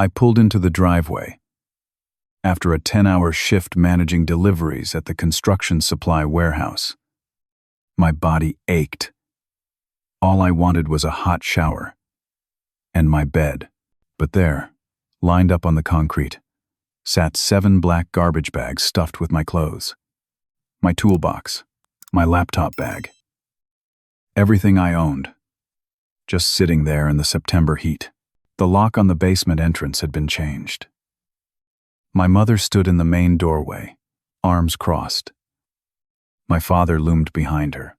I pulled into the driveway. After a 10-hour shift managing deliveries at the construction supply warehouse, my body ached. All I wanted was a hot shower and my bed. But there, lined up on the concrete, sat 7 black garbage bags stuffed with my clothes, my toolbox, my laptop bag, everything I owned, just sitting there in the September heat. The lock on the basement entrance had been changed. My mother stood in the main doorway, arms crossed. My father loomed behind her.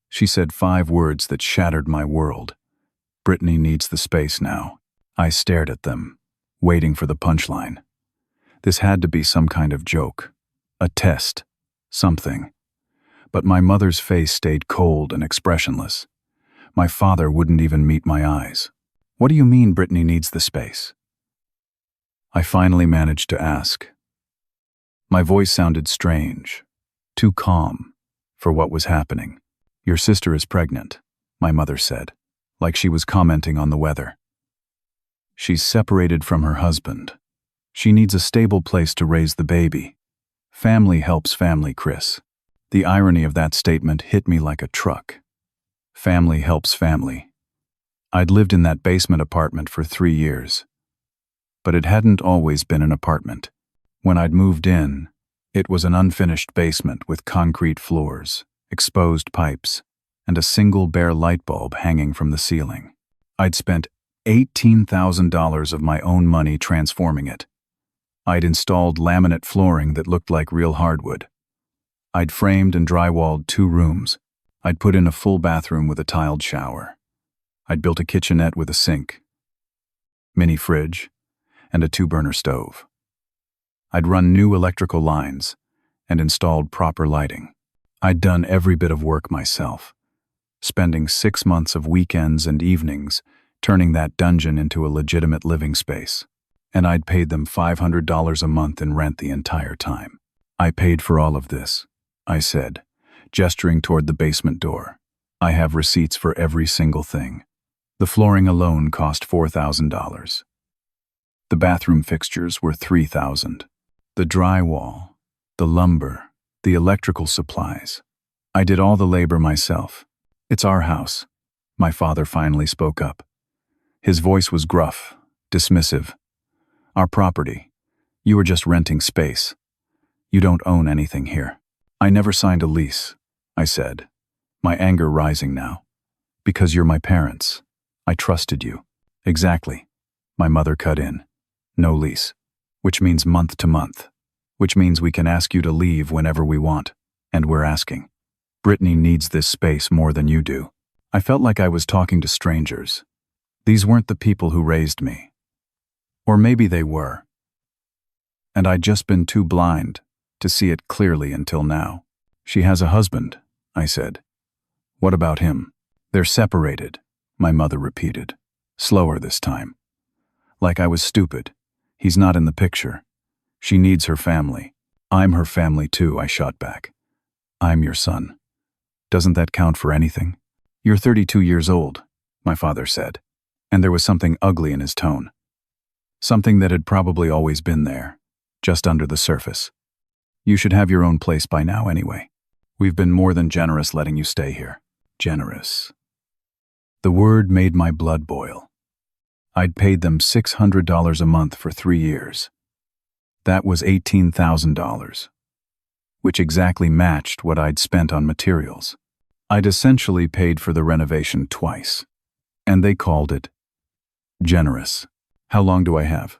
She said 5 words that shattered my world. "Brittany needs the space now." I stared at them, waiting for the punchline. This had to be some kind of joke, a test, something. But my mother's face stayed cold and expressionless. My father wouldn't even meet my eyes. "What do you mean Brittany needs the space?" I finally managed to ask. My voice sounded strange, too calm for what was happening. "Your sister is pregnant," my mother said, like she was commenting on the weather. "She's separated from her husband. She needs a stable place to raise the baby. Family helps family, Chris." The irony of that statement hit me like a truck. Family helps family. I'd lived in that basement apartment for 3 years. But it hadn't always been an apartment. When I'd moved in, it was an unfinished basement with concrete floors, exposed pipes, and a single bare light bulb hanging from the ceiling. I'd spent $18,000 of my own money transforming it. I'd installed laminate flooring that looked like real hardwood. I'd framed and drywalled 2 rooms. I'd put in a full bathroom with a tiled shower. I'd built a kitchenette with a sink, mini fridge, and a 2-burner stove. I'd run new electrical lines and installed proper lighting. I'd done every bit of work myself, spending 6 months of weekends and evenings turning that dungeon into a legitimate living space. And I'd paid them $500 a month in rent the entire time. "I paid for all of this," I said, gesturing toward the basement door. "I have receipts for every single thing. The flooring alone cost $4,000. The bathroom fixtures were $3,000. The drywall, the lumber, the electrical supplies. I did all the labor myself. It's our house." My father finally spoke up. His voice was gruff, dismissive. "Our property. You are just renting space. You don't own anything here." "I never signed a lease," I said, my anger rising now. "Because you're my parents. I trusted you." "Exactly," my mother cut in. "No lease. Which means month to month. Which means we can ask you to leave whenever we want. And we're asking. Brittany needs this space more than you do." I felt like I was talking to strangers. These weren't the people who raised me. Or maybe they were. And I'd just been too blind to see it clearly until now. "She has a husband," I said. "What about him?" "They're separated," my mother repeated, slower this time. Like I was stupid. "He's not in the picture. She needs her family." "I'm her family too," I shot back. "I'm your son. Doesn't that count for anything?" "You're 32 years old," my father said, and there was something ugly in his tone. Something that had probably always been there, just under the surface. "You should have your own place by now anyway. We've been more than generous letting you stay here." Generous. The word made my blood boil. I'd paid them $600 a month for 3 years. That was $18,000, which exactly matched what I'd spent on materials. I'd essentially paid for the renovation twice, and they called it generous. "How long do I have?"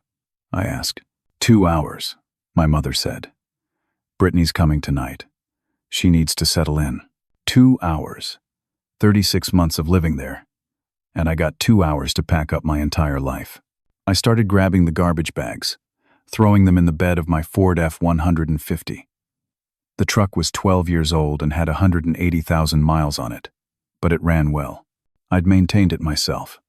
I asked. 2 hours, my mother said. "Brittany's coming tonight. She needs to settle in." 2 hours. 36 months of living there. And I got 2 hours to pack up my entire life. I started grabbing the garbage bags, throwing them in the bed of my Ford F-150. The truck was 12 years old and had 180,000 miles on it, but it ran well. I'd maintained it myself.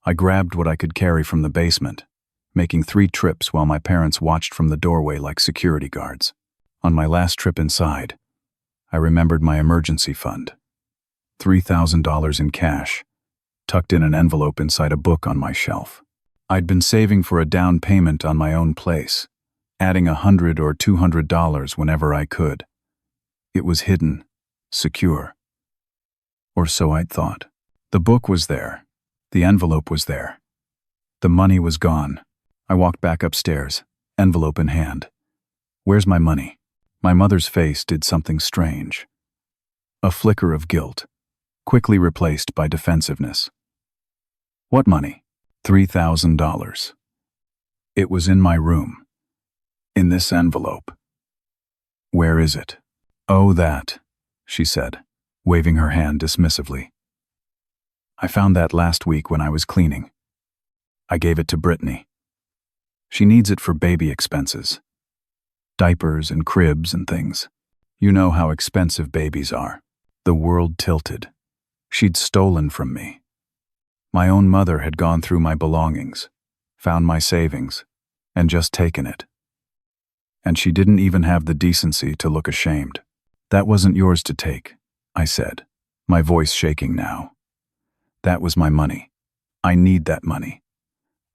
I grabbed what I could carry from the basement, making 3 trips while my parents watched from the doorway like security guards. On my last trip inside, I remembered my emergency fund. $3,000 in cash, tucked in an envelope inside a book on my shelf. I'd been saving for a down payment on my own place, adding $100 or $200 whenever I could. It was hidden, secure. Or so I'd thought. The book was there. The envelope was there. The money was gone. I walked back upstairs, envelope in hand. Where's my money? My mother's face did something strange. A flicker of guilt, quickly replaced by defensiveness. What money? $3,000. It was in my room. In this envelope. Where is it? Oh, that, she said, waving her hand dismissively. I found that last week when I was cleaning. I gave it to Brittany. She needs it for baby expenses. Diapers and cribs and things. You know how expensive babies are. The world tilted. She'd stolen from me. My own mother had gone through my belongings, found my savings, and just taken it. And she didn't even have the decency to look ashamed. That wasn't yours to take, I said, my voice shaking now. That was my money. I need that money.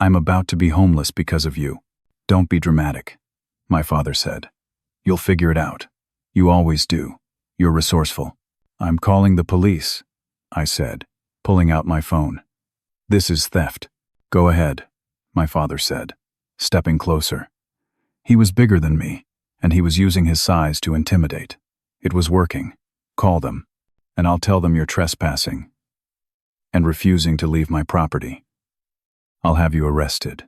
I'm about to be homeless because of you. Don't be dramatic, my father said. You'll figure it out. You always do. You're resourceful. I'm calling the police, I said, pulling out my phone. This is theft. Go ahead, my father said, stepping closer. He was bigger than me, and he was using his size to intimidate. It was working. Call them, and I'll tell them you're trespassing and refusing to leave my property. I'll have you arrested.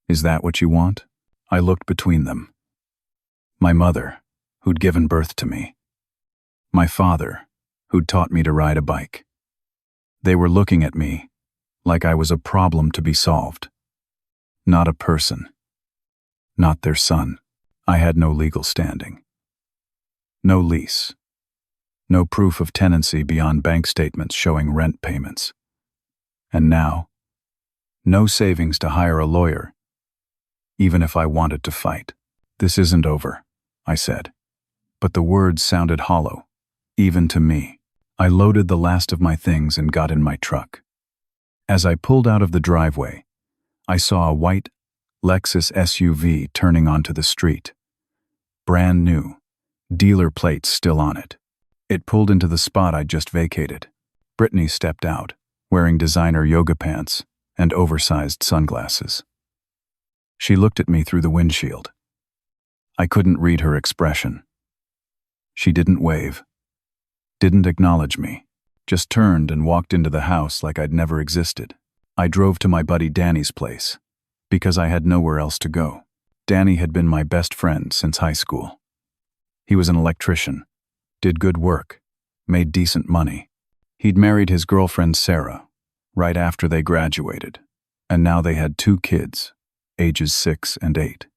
Is that what you want? I looked between them. My mother, who'd given birth to me. My father, who'd taught me to ride a bike. They were looking at me like I was a problem to be solved. Not a person. Not their son. I had no legal standing. No lease. No proof of tenancy beyond bank statements showing rent payments. And now, no savings to hire a lawyer, even if I wanted to fight. This isn't over, I said. But the words sounded hollow, even to me. I loaded the last of my things and got in my truck. As I pulled out of the driveway, I saw a white Lexus SUV turning onto the street. Brand new, dealer plates still on it. It pulled into the spot I'd just vacated. Brittany stepped out, wearing designer yoga pants and oversized sunglasses. She looked at me through the windshield. I couldn't read her expression. She didn't wave, didn't acknowledge me, just turned and walked into the house like I'd never existed. I drove to my buddy Danny's place, because I had nowhere else to go. Danny had been my best friend since high school. He was an electrician, did good work, made decent money. He'd married his girlfriend Sarah right after they graduated, and now they had 2 kids, ages 6 and 8.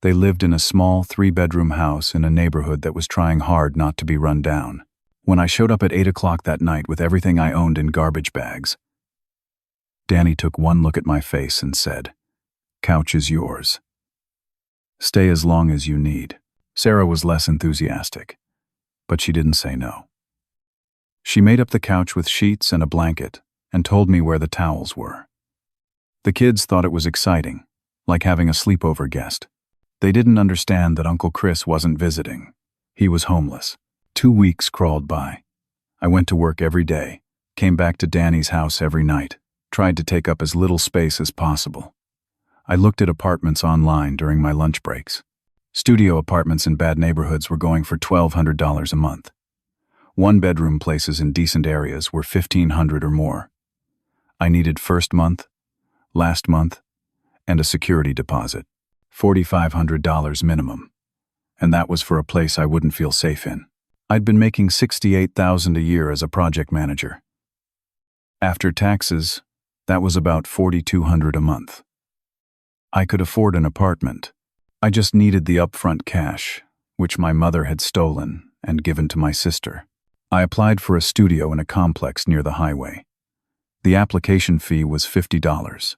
They lived in a small 3-bedroom house in a neighborhood that was trying hard not to be run down. When I showed up at 8 o'clock that night with everything I owned in garbage bags, Danny took one look at my face and said, "Couch is yours. Stay as long as you need." Sarah was less enthusiastic, but she didn't say no. She made up the couch with sheets and a blanket and told me where the towels were. The kids thought it was exciting, like having a sleepover guest. They didn't understand that Uncle Chris wasn't visiting. He was homeless. 2 weeks crawled by. I went to work every day, came back to Danny's house every night, tried to take up as little space as possible. I looked at apartments online during my lunch breaks. Studio apartments in bad neighborhoods were going for $1,200 a month. 1-bedroom places in decent areas were $1,500 or more. I needed first month, last month, and a security deposit, $4,500 minimum. And that was for a place I wouldn't feel safe in. I'd been making $68,000 a year as a project manager. After taxes, that was about $4,200 a month. I could afford an apartment. I just needed the upfront cash, which my mother had stolen and given to my sister. I applied for a studio in a complex near the highway. The application fee was $50.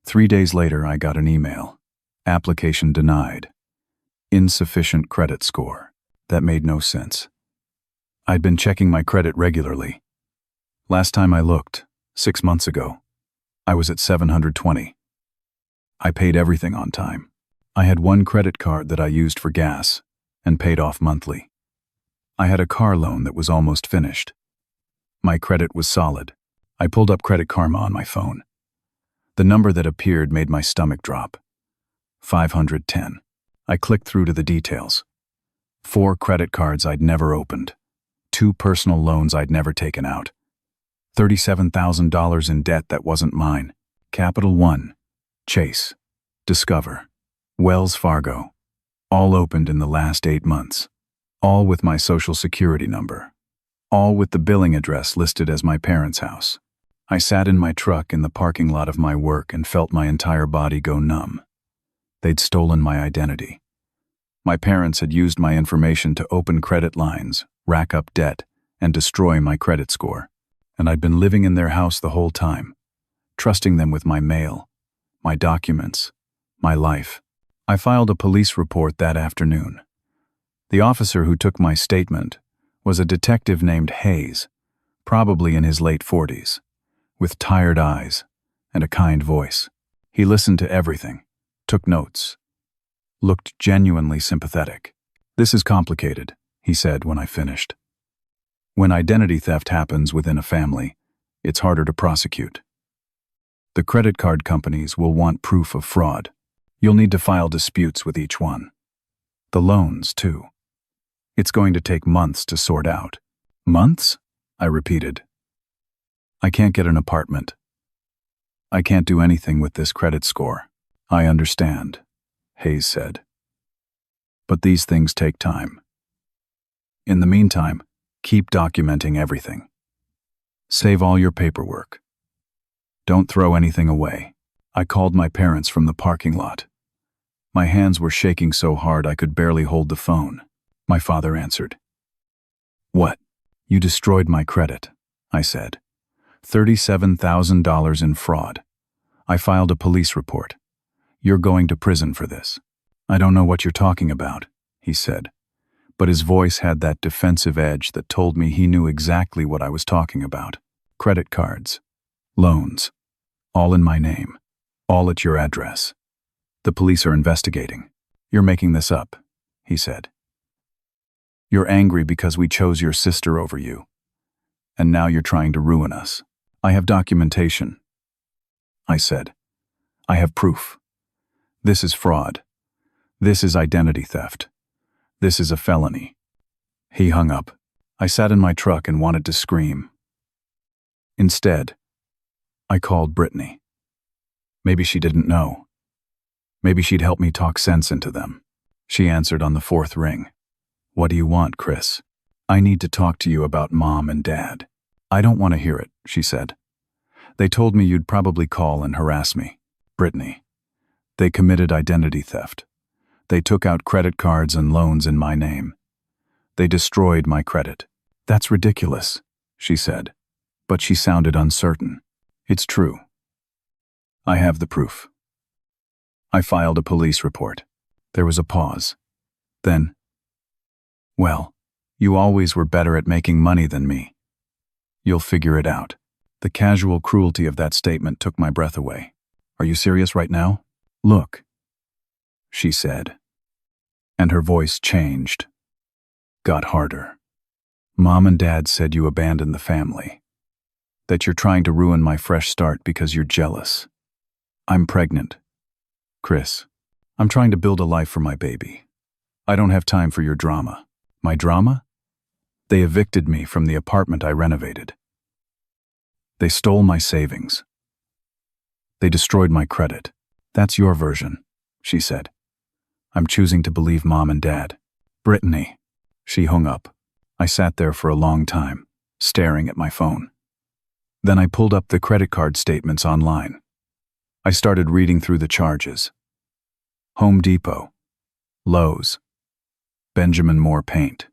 3 days later, I got an email. Application denied. Insufficient credit score. That made no sense. I'd been checking my credit regularly. Last time I looked, 6 months ago, I was at 720. I paid everything on time. I had one credit card that I used for gas and paid off monthly. I had a car loan that was almost finished. My credit was solid. I pulled up Credit Karma on my phone. The number that appeared made my stomach drop. 510. I clicked through to the details. 4 credit cards I'd never opened. 2 personal loans I'd never taken out. $37,000 in debt that wasn't mine. Capital One, Chase, Discover, Wells Fargo. All opened in the last 8 months. All with my social security number. All with the billing address listed as my parents' house. I sat in my truck in the parking lot of my work and felt my entire body go numb. They'd stolen my identity. My parents had used my information to open credit lines, rack up debt, and destroy my credit score. And I'd been living in their house the whole time, trusting them with my mail, my documents, my life. I filed a police report that afternoon. The officer who took my statement was a detective named Hayes, probably in his late 40s, with tired eyes and a kind voice. He listened to everything, took notes, looked genuinely sympathetic. "This is complicated," he said when I finished. "When identity theft happens within a family, it's harder to prosecute. The credit card companies will want proof of fraud. You'll need to file disputes with each one. The loans, too. It's going to take months to sort out." "Months?" I repeated. "I can't get an apartment. I can't do anything with this credit score." "I understand," Hayes said. "But these things take time. In the meantime, keep documenting everything. Save all your paperwork. Don't throw anything away." I called my parents from the parking lot. My hands were shaking so hard I could barely hold the phone. My father answered. "What? You destroyed my credit," I said. $37,000 in fraud. I filed a police report. You're going to prison for this." "I don't know what you're talking about," he said. But his voice had that defensive edge that told me he knew exactly what I was talking about. "Credit cards, loans, all in my name, all at your address. The police are investigating. You're making this up," he said. "You're angry because we chose your sister over you. And now you're trying to ruin us." "I have documentation," I said. "I have proof. This is fraud. This is identity theft. This is a felony." He hung up. I sat in my truck and wanted to scream. Instead, I called Brittany. Maybe she didn't know. Maybe she'd help me talk sense into them. She answered on the 4th ring. "What do you want, Chris?" "I need to talk to you about Mom and Dad." "I don't want to hear it," she said. "They told me you'd probably call and harass me." "Brittany, they committed identity theft. They took out credit cards and loans in my name. They destroyed my credit." "That's ridiculous," she said, but she sounded uncertain. "It's true. I have the proof." I filed a police report. There was a pause. Then, "Well, you always were better at making money than me. You'll figure it out." The casual cruelty of that statement took my breath away. "Are you serious right now?" "Look," she said, and her voice changed, got harder. "Mom and Dad said you abandoned the family, that you're trying to ruin my fresh start because you're jealous. I'm pregnant. Chris, I'm trying to build a life for my baby. I don't have time for your drama." "My drama?" "They evicted me from the apartment I renovated. They stole my savings. They destroyed my credit." "That's your version," she said. "I'm choosing to believe Mom and Dad." "Brittany." She hung up. I sat there for a long time, staring at my phone. Then I pulled up the credit card statements online. I started reading through the charges. Home Depot, Lowe's, Benjamin Moore Paint.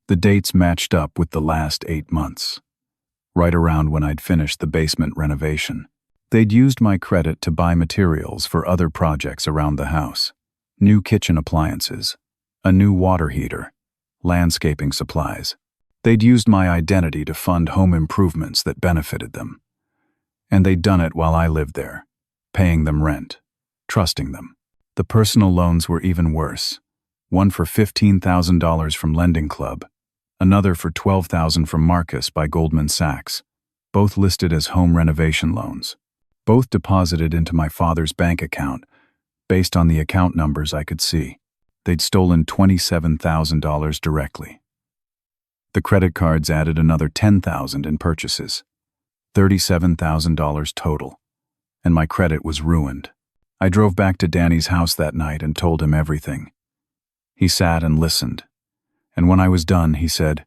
The dates matched up with the last 8 months, right around when I'd finished the basement renovation. They'd used my credit to buy materials for other projects around the house. New kitchen appliances, a new water heater, landscaping supplies. They'd used my identity to fund home improvements that benefited them. And they'd done it while I lived there, paying them rent, trusting them. The personal loans were even worse. One for $15,000 from Lending Club, another for $12,000 from Marcus by Goldman Sachs, both listed as home renovation loans. Both deposited into my father's bank account, based on the account numbers I could see. They'd stolen $27,000 directly. The credit cards added another $10,000 in purchases, $37,000 total, and my credit was ruined. I drove back to Danny's house that night and told him everything. He sat and listened, and when I was done, he said,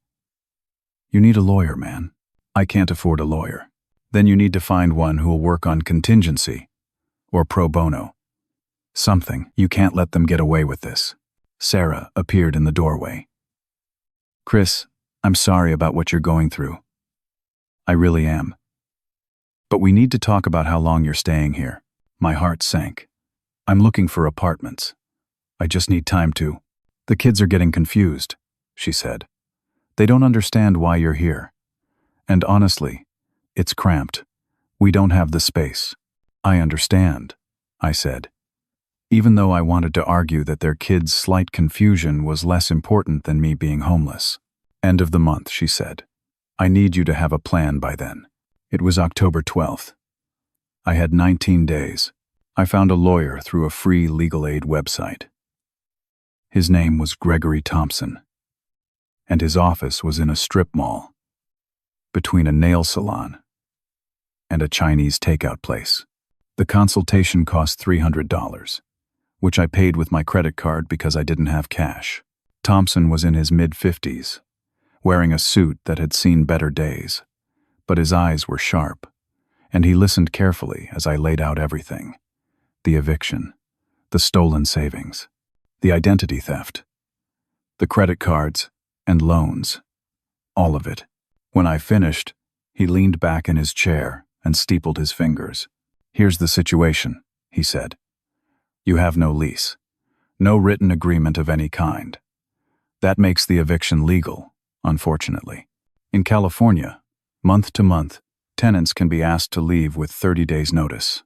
"You need a lawyer, man. I can't afford a lawyer. Then you need to find one who will work on contingency, or pro bono. Something. You can't let them get away with this." Sarah appeared in the doorway. "Chris, I'm sorry about what you're going through. I really am. But we need to talk about how long you're staying here." My heart sank. "I'm looking for apartments. I just need time to." "The kids are getting confused," she said. "They don't understand why you're here. And honestly, it's cramped. We don't have the space." "I understand," I said, even though I wanted to argue that their kids' slight confusion was less important than me being homeless. "End of the month," she said. "I need you to have a plan by then." It was October 12th. I had 19 days. I found a lawyer through a free legal aid website. His name was Gregory Thompson, and his office was in a strip mall, between a nail salon and a Chinese takeout place. The consultation cost $300, which I paid with my credit card because I didn't have cash. Thompson was in his mid-50s, wearing a suit that had seen better days, but his eyes were sharp, and he listened carefully as I laid out everything: the eviction, the stolen savings, the identity theft, the credit cards and loans, all of it. When I finished, he leaned back in his chair and steepled his fingers. "Here's the situation," he said. "You have no lease, no written agreement of any kind. That makes the eviction legal, unfortunately. In California, month to month, tenants can be asked to leave with 30 days' notice.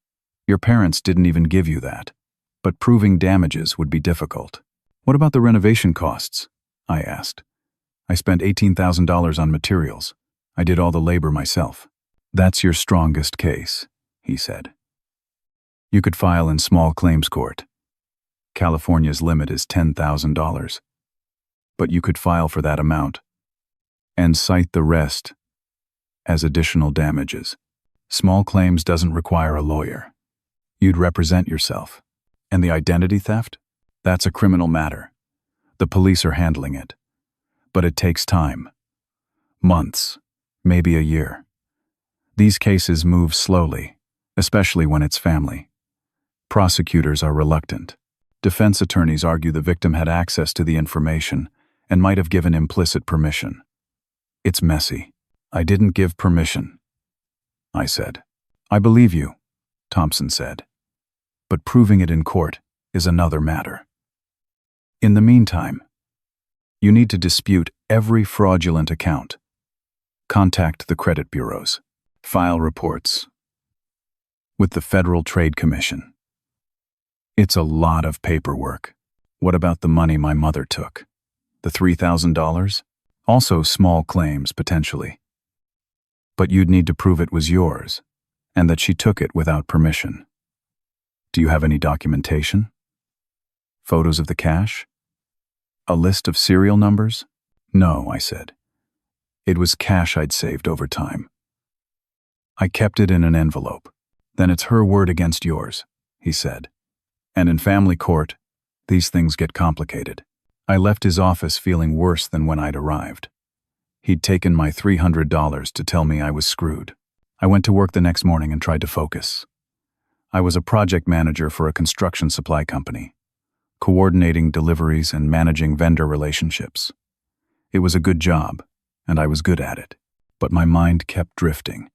Your parents didn't even give you that, but proving damages would be difficult." "What about the renovation costs?" I asked. "I spent $18,000 on materials. I did all the labor myself." "That's your strongest case," he said. "You could file in small claims court. California's limit is $10,000. But you could file for that amount and cite the rest as additional damages. Small claims doesn't require a lawyer. You'd represent yourself. And the identity theft? That's a criminal matter. The police are handling it. But it takes time. Months, maybe a year. These cases move slowly, especially when it's family. Prosecutors are reluctant. Defense attorneys argue the victim had access to the information and might have given implicit permission. It's messy. "I didn't give permission," I said. "I believe you," Thompson said. "But proving it in court is another matter. In the meantime, you need to dispute every fraudulent account. Contact the credit bureaus. File reports with the Federal Trade Commission. It's a lot of paperwork. What about the money my mother took? The $3,000? Also small claims, potentially. But you'd need to prove it was yours, and that she took it without permission. Do you have any documentation? Photos of the cash? A list of serial numbers? No, I said. It was cash I'd saved over time. I kept it in an envelope. Then it's her word against yours, he said. And in family court, these things get complicated. I left his office feeling worse than when I'd arrived. He'd taken my $300 to tell me I was screwed. I went to work the next morning and tried to focus. I was a project manager for a construction supply company, coordinating deliveries and managing vendor relationships. It was a good job, and I was good at it, but my mind kept drifting.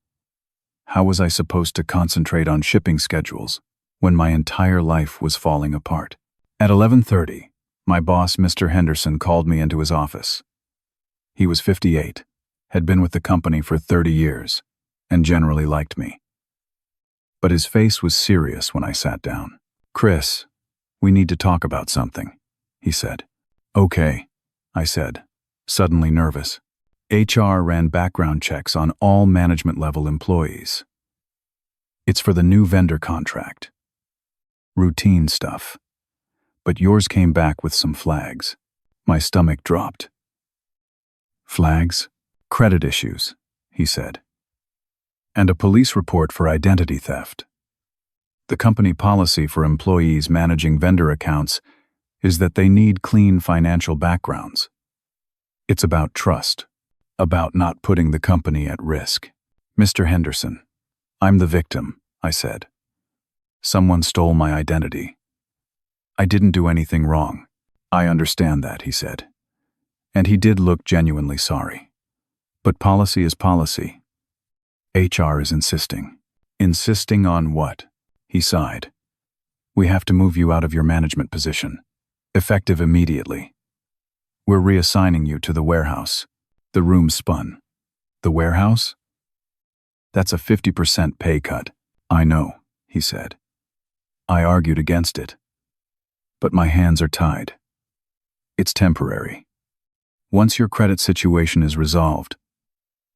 How was I supposed to concentrate on shipping schedules when my entire life was falling apart? At 11:30, my boss, Mr. Henderson, called me into his office. He was 58, had been with the company for 30 years, and generally liked me. but his face was serious when I sat down. "Chris, we need to talk about something," he said. "Okay," I said, suddenly nervous. HR ran background checks on all management-level employees. "It's for the new vendor contract. Routine stuff. But yours came back with some flags." My stomach dropped. "Flags? Credit issues," he said. "And a police report for identity theft. The company policy for employees managing vendor accounts is that they need clean financial backgrounds. It's about trust, about not putting the company at risk." "Mr. Henderson, I'm the victim," I said. "Someone stole my identity. I didn't do anything wrong." "I understand that," he said. And he did look genuinely sorry. "But policy is policy. HR is insisting." "Insisting on what?" He sighed. "We have to move you out of your management position, effective immediately. We're reassigning you to the warehouse." The room spun. "The warehouse? That's a 50% pay cut." "I know," he said. I argued against it. "But my hands are tied. It's temporary. Once your credit situation is resolved,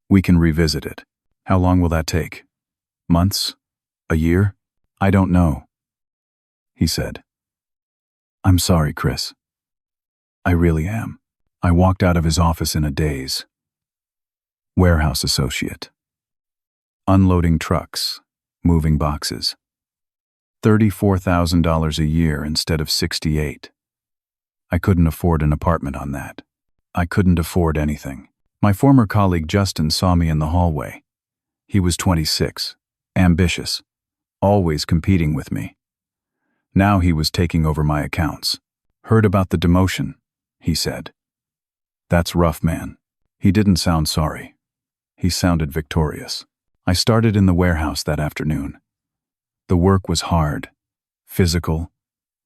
we can revisit it." "How long will that take? Months? A year?" "I don't know," he said. "I'm sorry, Chris. I really am." I walked out of his office in a daze. Warehouse associate. Unloading trucks, moving boxes. $34,000 a year instead of $68,000. I couldn't afford an apartment on that. I couldn't afford anything. My former colleague Justin saw me in the hallway. He was 26, ambitious, always competing with me. Now he was taking over my accounts. "Heard about the demotion," he said. "That's rough, man." He didn't sound sorry. He sounded victorious. I started in the warehouse that afternoon. The work was hard, physical,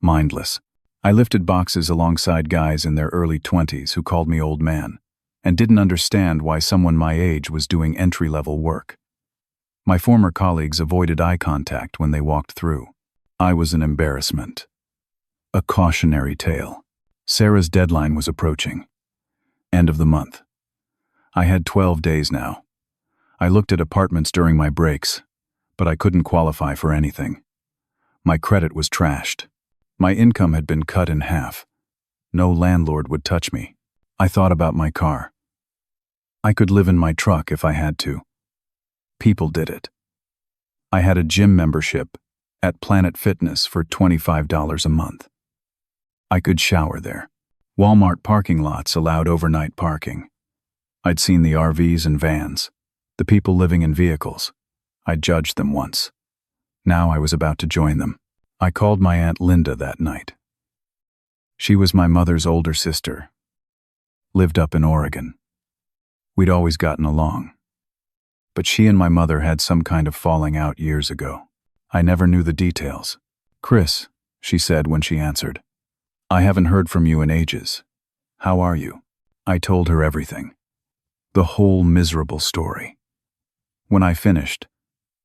mindless. I lifted boxes alongside guys in their early 20s who called me old man, and didn't understand why someone my age was doing entry-level work. My former colleagues avoided eye contact when they walked through. I was an embarrassment. A cautionary tale. Sarah's deadline was approaching. End of the month. I had 12 days now. I looked at apartments during my breaks, but I couldn't qualify for anything. My credit was trashed. My income had been cut in half. No landlord would touch me. I thought about my car. I could live in my truck if I had to. People did it. I had a gym membership at Planet Fitness for $25 a month. I could shower there. Walmart parking lots allowed overnight parking. I'd seen the RVs and vans, the people living in vehicles. I'd judged them once. Now I was about to join them. I called my Aunt Linda that night. She was my mother's older sister. Lived up in Oregon. We'd always gotten along. But she and my mother had some kind of falling out years ago. I never knew the details. "Chris," she said when she answered. "I haven't heard from you in ages. How are you?" I told her everything. The whole miserable story. When I finished,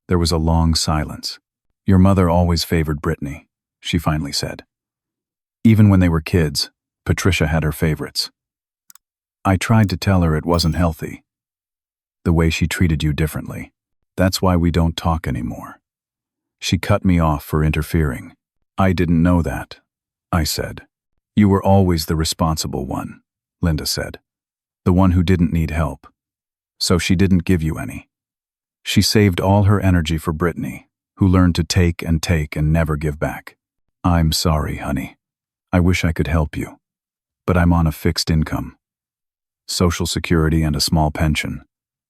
there was a long silence. "Your mother always favored Brittany," she finally said. "Even when they were kids, Patricia had her favorites. I tried to tell her it wasn't healthy. The way she treated you differently. That's why we don't talk anymore. She cut me off for interfering." "I didn't know that," I said. "You were always the responsible one," Linda said. "The one who didn't need help. So she didn't give you any. She saved all her energy for Brittany, who learned to take and never give back." "I'm sorry, honey. I wish I could help you. But I'm on a fixed income. Social Security and a small pension.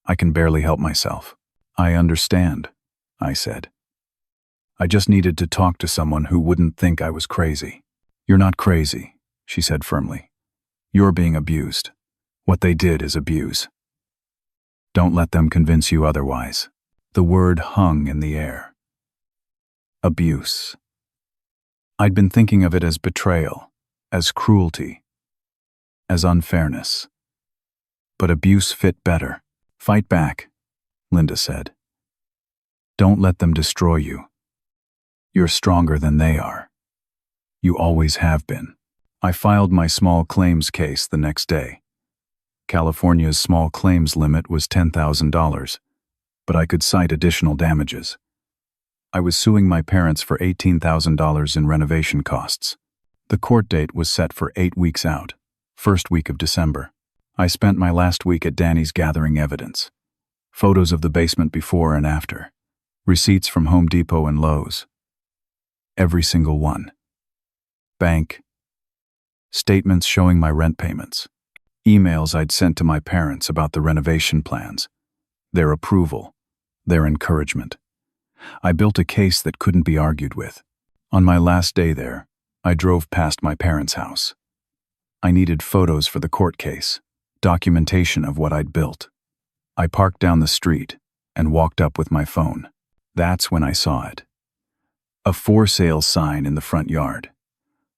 I can barely help myself." "I understand," I said. "I just needed to talk to someone who wouldn't think I was crazy." "You're not crazy," she said firmly. "You're being abused. What they did is abuse. Don't let them convince you otherwise." The word hung in the air. Abuse. I'd been thinking of it as betrayal, as cruelty, as unfairness. But abuse fit better. "Fight back," Linda said. "Don't let them destroy you. You're stronger than they are. You always have been. I filed my small claims case the next day. California's small claims limit was $10,000, but I could cite additional damages. I was suing my parents for $18,000 in renovation costs. The court date was set for 8 weeks out, first week of December. I spent my last week at Danny's gathering evidence. Photos of the basement before and after. Receipts from Home Depot and Lowe's. Every single one. Bank. Statements showing my rent payments. Emails I'd sent to my parents about the renovation plans. Their approval. Their encouragement. I built a case that couldn't be argued with. On my last day there, I drove past my parents' house. I needed photos for the court case, documentation of what I'd built. I parked down the street and walked up with my phone. That's when I saw it. A for sale sign in the front yard.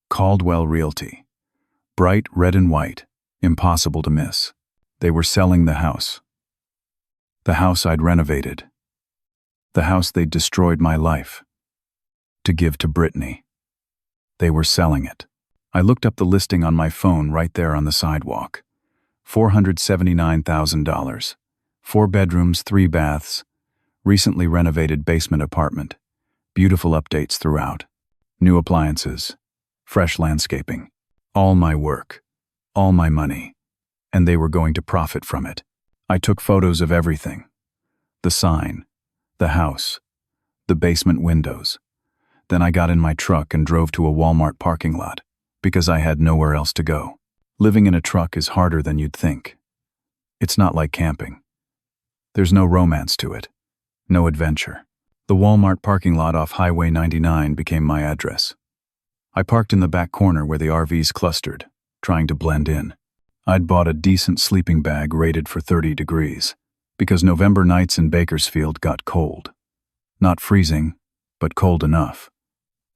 Caldwell Realty. Bright red and white, impossible to miss. They were selling the house. The house I'd renovated. The house they'd destroyed my life. To give to Brittany. They were selling it. I looked up the listing on my phone right there on the sidewalk. $479,000. 4 bedrooms, 3 baths. Recently renovated basement apartment. Beautiful updates throughout. New appliances. Fresh landscaping. All my work. All my money. And they were going to profit from it. I took photos of everything. The sign. The house. The basement windows. Then I got in my truck and drove to a Walmart parking lot, because I had nowhere else to go. Living in a truck is harder than you'd think. It's not like camping. There's no romance to it. No adventure. The Walmart parking lot off Highway 99 became my address. I parked in the back corner where the RVs clustered, trying to blend in. I'd bought a decent sleeping bag rated for 30 degrees, because November nights in Bakersfield got cold. Not freezing, but cold enough.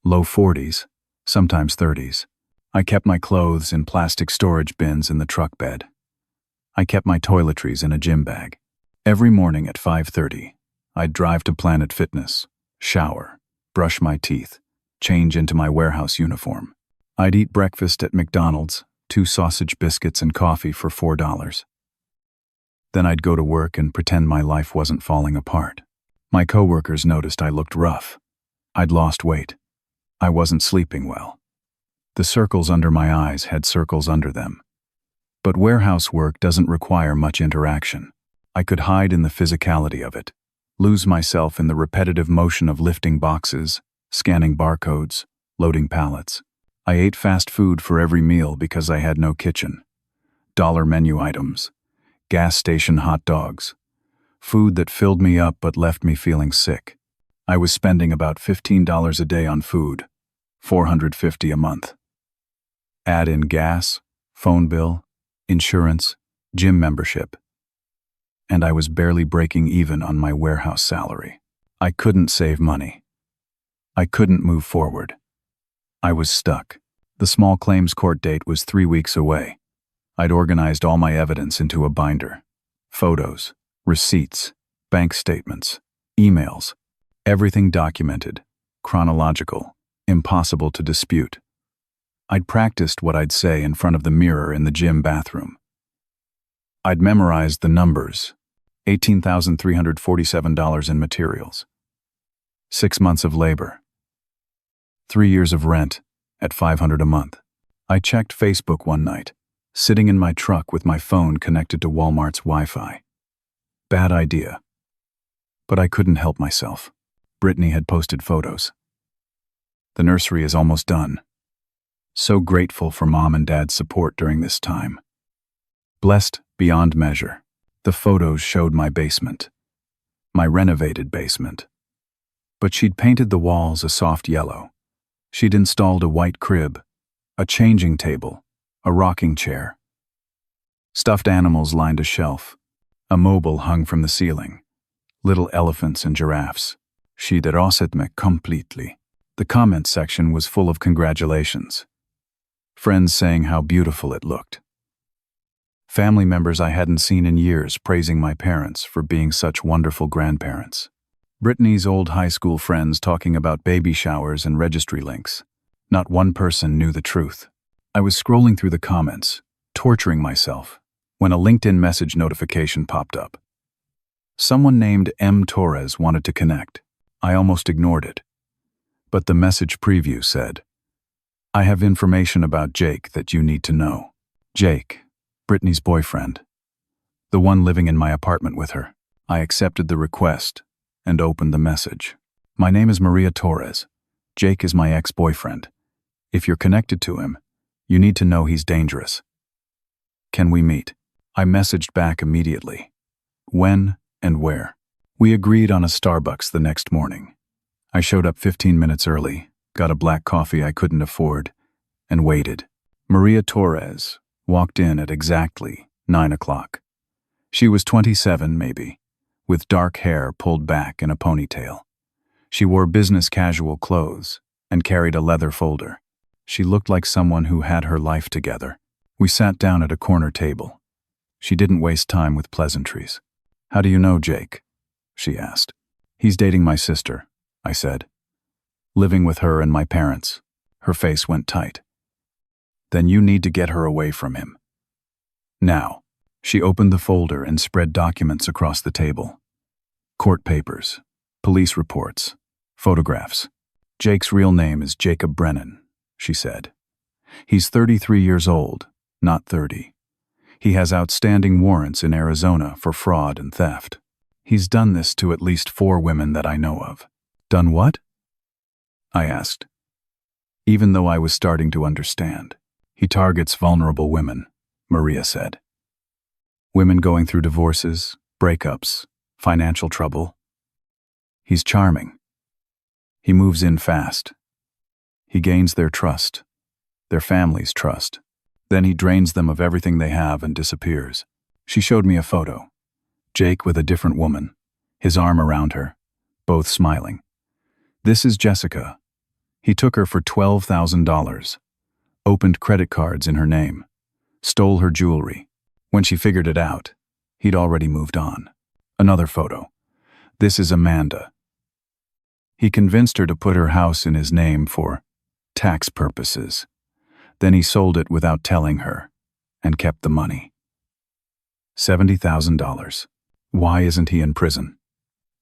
Low 40s, sometimes 30s. I kept my clothes in plastic storage bins in the truck bed. I kept my toiletries in a gym bag. Every morning at 5:30, I'd drive to Planet Fitness, shower, brush my teeth, change into my warehouse uniform. I'd eat breakfast at McDonald's, 2 sausage biscuits and coffee for $4. Then I'd go to work and pretend my life wasn't falling apart. My coworkers noticed I looked rough. I'd lost weight. I wasn't sleeping well. The circles under my eyes had circles under them. But warehouse work doesn't require much interaction. I could hide in the physicality of it, lose myself in the repetitive motion of lifting boxes, scanning barcodes, loading pallets. I ate fast food for every meal because I had no kitchen. Dollar menu items, gas station hot dogs, food that filled me up but left me feeling sick. I was spending about $15 a day on food, $450 a month. Add in gas, phone bill, insurance, gym membership. And I was barely breaking even on my warehouse salary. I couldn't save money. I couldn't move forward. I was stuck. The small claims court date was 3 weeks away. I'd organized all my evidence into a binder. Photos, receipts, bank statements, emails. Everything documented, chronological, impossible to dispute. I'd practiced what I'd say in front of the mirror in the gym bathroom. I'd memorized the numbers, $18,347 in materials, 6 months of labor, 3 years of rent at $500 a month. I checked Facebook one night, sitting in my truck with my phone connected to Walmart's Wi-Fi. Bad idea. But I couldn't help myself. Brittany had posted photos. The nursery is almost done. So grateful for Mom and Dad's support during this time. Blessed beyond measure. The photos showed my basement. My renovated basement. But she'd painted the walls a soft yellow. She'd installed a white crib, a changing table, a rocking chair. Stuffed animals lined a shelf. A mobile hung from the ceiling. Little elephants and giraffes. She'd reset me completely. The comment section was full of congratulations. Friends saying how beautiful it looked. Family members I hadn't seen in years praising my parents for being such wonderful grandparents. Brittany's old high school friends talking about baby showers and registry links. Not one person knew the truth. I was scrolling through the comments, torturing myself, when a LinkedIn message notification popped up. Someone named M. Torres wanted to connect. I almost ignored it. But the message preview said, "I have information about Jake that you need to know." Jake, Brittany's boyfriend. The one living in my apartment with her. I accepted the request and opened the message. "My name is Maria Torres. Jake is my ex-boyfriend. If you're connected to him, you need to know he's dangerous. Can we meet?" I messaged back immediately. When and where? We agreed on a Starbucks the next morning. I showed up 15 minutes early, got a black coffee I couldn't afford, and waited. Maria Torres walked in at exactly 9 o'clock. She was 27, maybe, with dark hair pulled back in a ponytail. She wore business casual clothes and carried a leather folder. She looked like someone who had her life together. We sat down at a corner table. She didn't waste time with pleasantries. "How do you know Jake?" she asked. "He's dating my sister," I said. "Living with her and my parents." Her face went tight. "Then you need to get her away from him. Now." She opened the folder and spread documents across the table. Court papers, police reports, photographs. "Jake's real name is Jacob Brennan," she said. "He's 33 years old, not 30. He has outstanding warrants in Arizona for fraud and theft. He's done this to at least 4 women that I know of." "Done what?" I asked, even though I was starting to understand. "He targets vulnerable women," Maria said. "Women going through divorces, breakups, financial trouble. He's charming. He moves in fast. He gains their trust, their family's trust. Then he drains them of everything they have and disappears." She showed me a photo. Jake with a different woman, his arm around her, both smiling. "This is Jessica. He took her for $12,000, opened credit cards in her name, stole her jewelry. When she figured it out, he'd already moved on." Another photo. "This is Amanda. He convinced her to put her house in his name for tax purposes. Then he sold it without telling her and kept the money. $70,000. Why isn't he in prison?"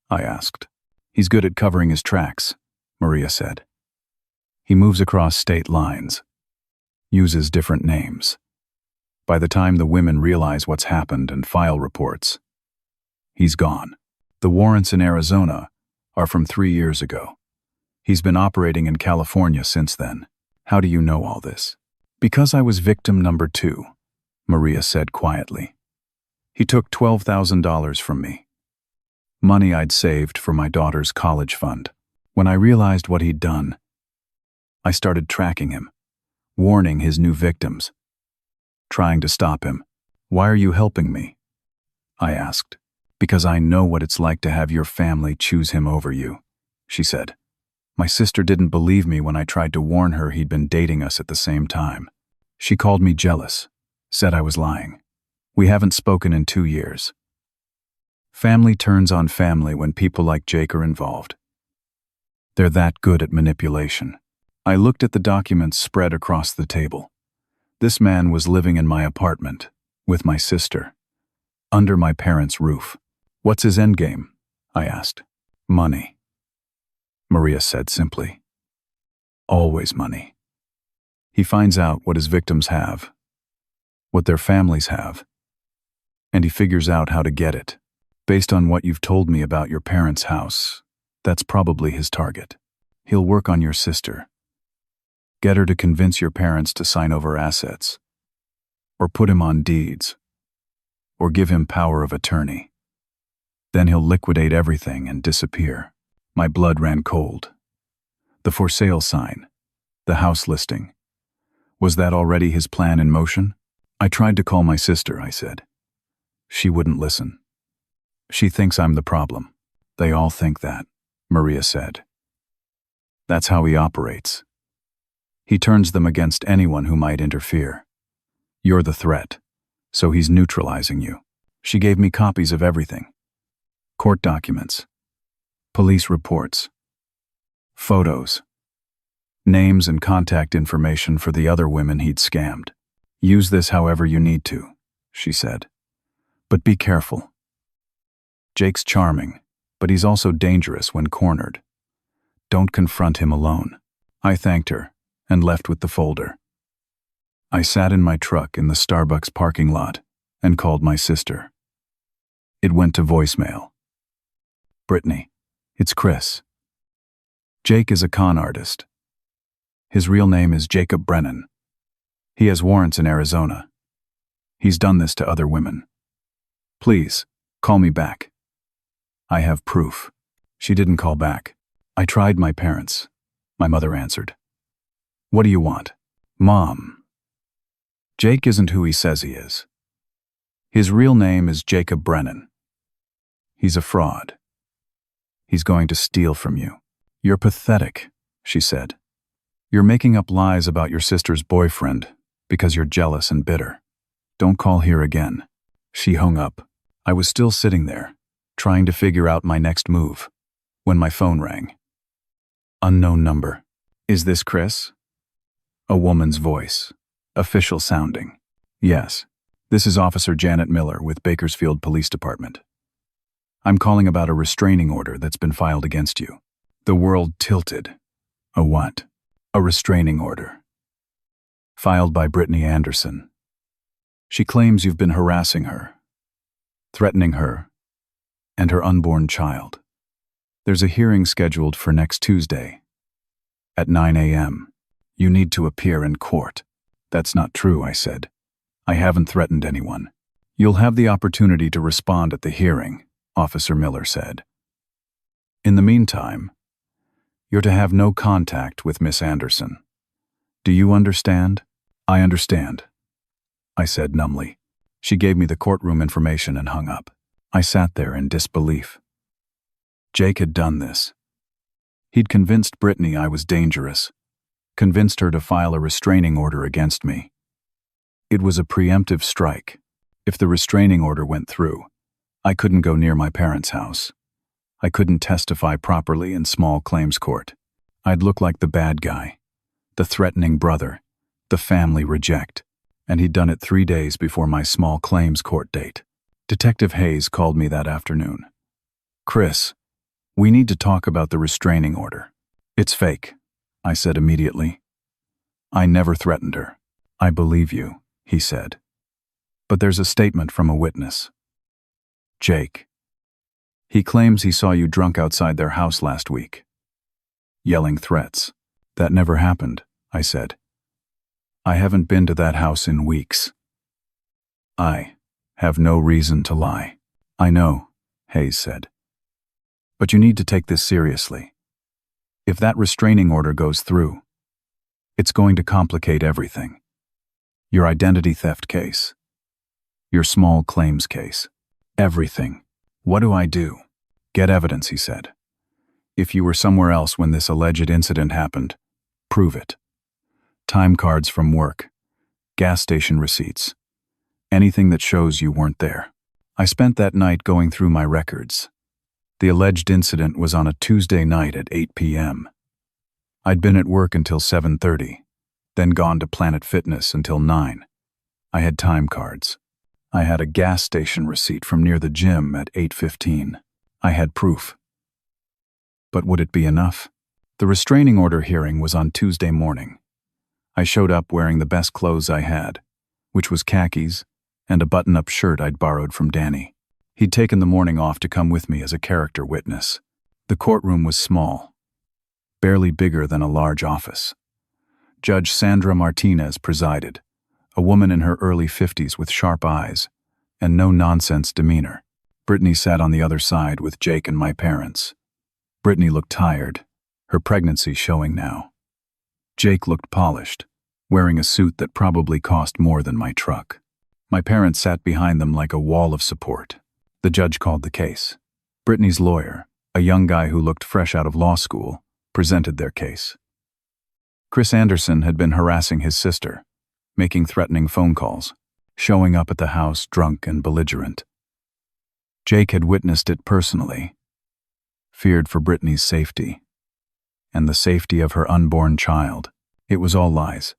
I asked. "He's good at covering his tracks," Maria said. "He moves across state lines, uses different names. By the time the women realize what's happened and file reports, he's gone. The warrants in Arizona are from 3 years ago. He's been operating in California since then." "How do you know all this?" "Because I was victim number 2, Maria said quietly. "He took $12,000 from me. Money I'd saved for my daughter's college fund. When I realized what he'd done, I started tracking him, warning his new victims, trying to stop him." "Why are you helping me?" I asked. "Because I know what it's like to have your family choose him over you," she said. "My sister didn't believe me when I tried to warn her he'd been dating us at the same time. She called me jealous, said I was lying. We haven't spoken in 2 years. Family turns on family when people like Jake are involved. They're that good at manipulation." I looked at the documents spread across the table. This man was living in my apartment, with my sister, under my parents' roof. "What's his endgame?" I asked. "Money," Maria said simply. "Always money. He finds out what his victims have, what their families have, and he figures out how to get it. Based on what you've told me about your parents' house, that's probably his target. He'll work on your sister. Get her to convince your parents to sign over assets, or put him on deeds, or give him power of attorney. Then he'll liquidate everything and disappear." My blood ran cold. The for sale sign, the house listing. Was that already his plan in motion? "I tried to call my sister," I said. "She wouldn't listen. She thinks I'm the problem." "They all think that," Maria said. "That's how he operates. He turns them against anyone who might interfere. You're the threat, so he's neutralizing you." She gave me copies of everything. Court documents, Police reports. Photos. Names and contact information for the other women he'd scammed. Use this however you need to, she said. But be careful. Jake's charming, but he's also dangerous when cornered. Don't confront him alone. I thanked her and left with the folder. I sat in my truck in the Starbucks parking lot and called my sister. It went to voicemail. Brittany, it's Chris. Jake is a con artist. His real name is Jacob Brennan. He has warrants in Arizona. He's done this to other women. Please, call me back. I have proof. She didn't call back. I tried my parents. My mother answered. What do you want? Mom. Jake isn't who he says he is. His real name is Jacob Brennan. He's a fraud. He's going to steal from you. You're pathetic, she said. You're making up lies about your sister's boyfriend because you're jealous and bitter. Don't call here again. She hung up. I was still sitting there, trying to figure out my next move, when my phone rang. Unknown number. Is this Chris? A woman's voice, official sounding. Yes, this is Officer Janet Miller with Bakersfield Police Department. I'm calling about a restraining order that's been filed against you. The world tilted. A what? A restraining order. Filed by Brittany Anderson. She claims you've been harassing her, threatening her, and her unborn child. There's a hearing scheduled for next Tuesday at 9 a.m. You need to appear in court. That's not true, I said. I haven't threatened anyone. You'll have the opportunity to respond at the hearing, Officer Miller said. In the meantime, you're to have no contact with Miss Anderson. Do you understand? I understand, I said numbly. She gave me the courtroom information and hung up. I sat there in disbelief. Jake had done this. He'd convinced Brittany I was dangerous, convinced her to file a restraining order against me. It was a preemptive strike. If the restraining order went through, I couldn't go near my parents' house. I couldn't testify properly in small claims court. I'd look like the bad guy, the threatening brother, the family reject, and he'd done it 3 days before my small claims court date. Detective Hayes called me that afternoon. Chris, we need to talk about the restraining order. It's fake, I said immediately. I never threatened her. I believe you, he said. But there's a statement from a witness. Jake. He claims he saw you drunk outside their house last week. Yelling threats. That never happened, I said. I haven't been to that house in weeks. I have no reason to lie. I know, Hayes said. But you need to take this seriously. If that restraining order goes through, it's going to complicate everything. Your identity theft case. Your small claims case. Everything. What do I do? Get evidence, he said. If you were somewhere else when this alleged incident happened, prove it. Time cards from work, gas station receipts, anything that shows you weren't there. I spent that night going through my records. The alleged incident was on a Tuesday night at 8 p.m. I'd been at work until 7:30, then gone to Planet Fitness until 9. I had time cards. I had a gas station receipt from near the gym at 8:15. I had proof. But would it be enough? The restraining order hearing was on Tuesday morning. I showed up wearing the best clothes I had, which was khakis and a button-up shirt I'd borrowed from Danny. He'd taken the morning off to come with me as a character witness. The courtroom was small, barely bigger than a large office. Judge Sandra Martinez presided, a woman in her early 50s with sharp eyes and no-nonsense demeanor. Brittany sat on the other side with Jake and my parents. Brittany looked tired, her pregnancy showing now. Jake looked polished, wearing a suit that probably cost more than my truck. My parents sat behind them like a wall of support. The judge called the case. Brittany's lawyer, a young guy who looked fresh out of law school, presented their case. Chris Anderson had been harassing his sister, making threatening phone calls, showing up at the house drunk and belligerent. Jake had witnessed it personally, feared for Brittany's safety, and the safety of her unborn child. It was all lies,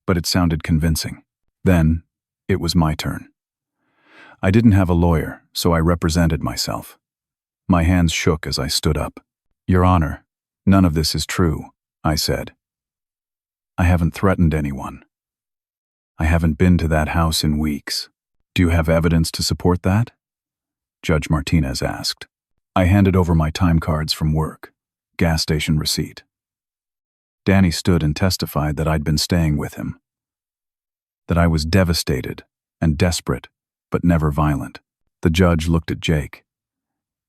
but it sounded convincing. Then, it was my turn. I didn't have a lawyer, so I represented myself. My hands shook as I stood up. Your Honor, none of this is true, I said. I haven't threatened anyone. I haven't been to that house in weeks. Do you have evidence to support that? Judge Martinez asked. I handed over my time cards from work, gas station receipt. Danny stood and testified that I'd been staying with him, that I was devastated and desperate, but never violent. The judge looked at Jake.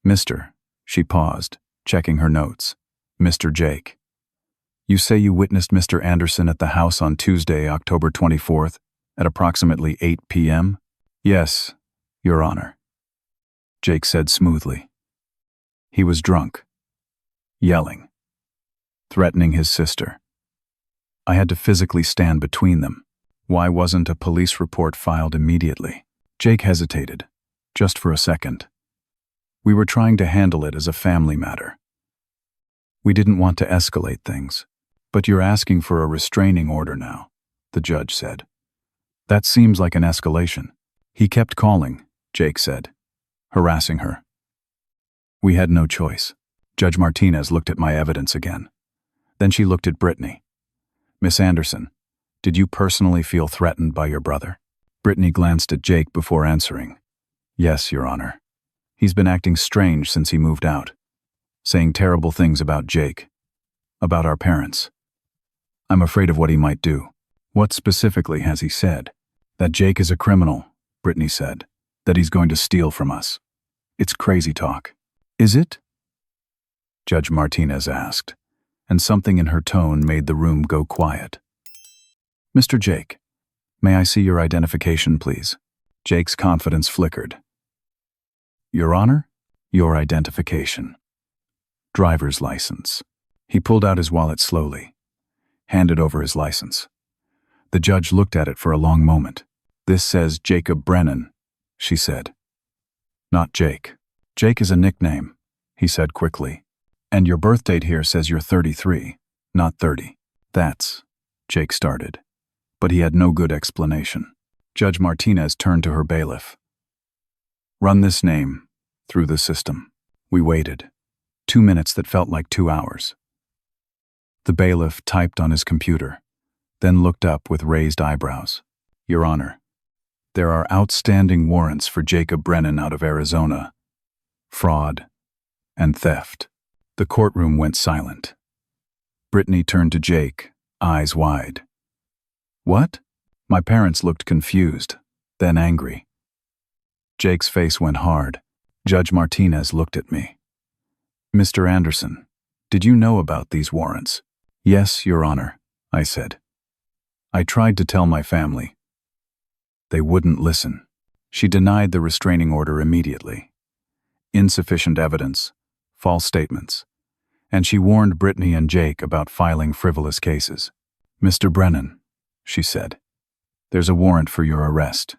Mr. She paused, checking her notes. Mr. Jake. You say you witnessed Mr. Anderson at the house on Tuesday, October 24th, at approximately 8 p.m.? Yes, Your Honor, Jake said smoothly. He was drunk, yelling, threatening his sister. I had to physically stand between them. Why wasn't a police report filed immediately? Jake hesitated, just for a second. We were trying to handle it as a family matter. We didn't want to escalate things. But you're asking for a restraining order now, the judge said. That seems like an escalation. He kept calling, Jake said, harassing her. We had no choice. Judge Martinez looked at my evidence again. Then she looked at Brittany. Miss Anderson, did you personally feel threatened by your brother? Brittany glanced at Jake before answering. Yes, Your Honor. He's been acting strange since he moved out, saying terrible things about Jake, about our parents. I'm afraid of what he might do. What specifically has he said? That Jake is a criminal, Brittany said. That he's going to steal from us. It's crazy talk. Is it? Judge Martinez asked, and something in her tone made the room go quiet. Mr. Jake, may I see your identification, please? Jake's confidence flickered. Your Honor, your identification. Driver's license. He pulled out his wallet slowly, handed over his license. The judge looked at it for a long moment. This says Jacob Brennan, she said. Not Jake. Jake is a nickname, he said quickly. And your birth date here says you're 33, not 30. That's, Jake started. But he had no good explanation. Judge Martinez turned to her bailiff. Run this name through the system. We waited. 2 minutes that felt like 2 hours. The bailiff typed on his computer, then looked up with raised eyebrows. Your Honor, there are outstanding warrants for Jacob Brennan out of Arizona. Fraud and theft. The courtroom went silent. Brittany turned to Jake, eyes wide. What? My parents looked confused, then angry. Jake's face went hard. Judge Martinez looked at me. Mr. Anderson, did you know about these warrants? Yes, Your Honor, I said. I tried to tell my family. They wouldn't listen. She denied the restraining order immediately. Insufficient evidence, false statements, and she warned Brittany and Jake about filing frivolous cases. Mr. Brennan, she said, there's a warrant for your arrest.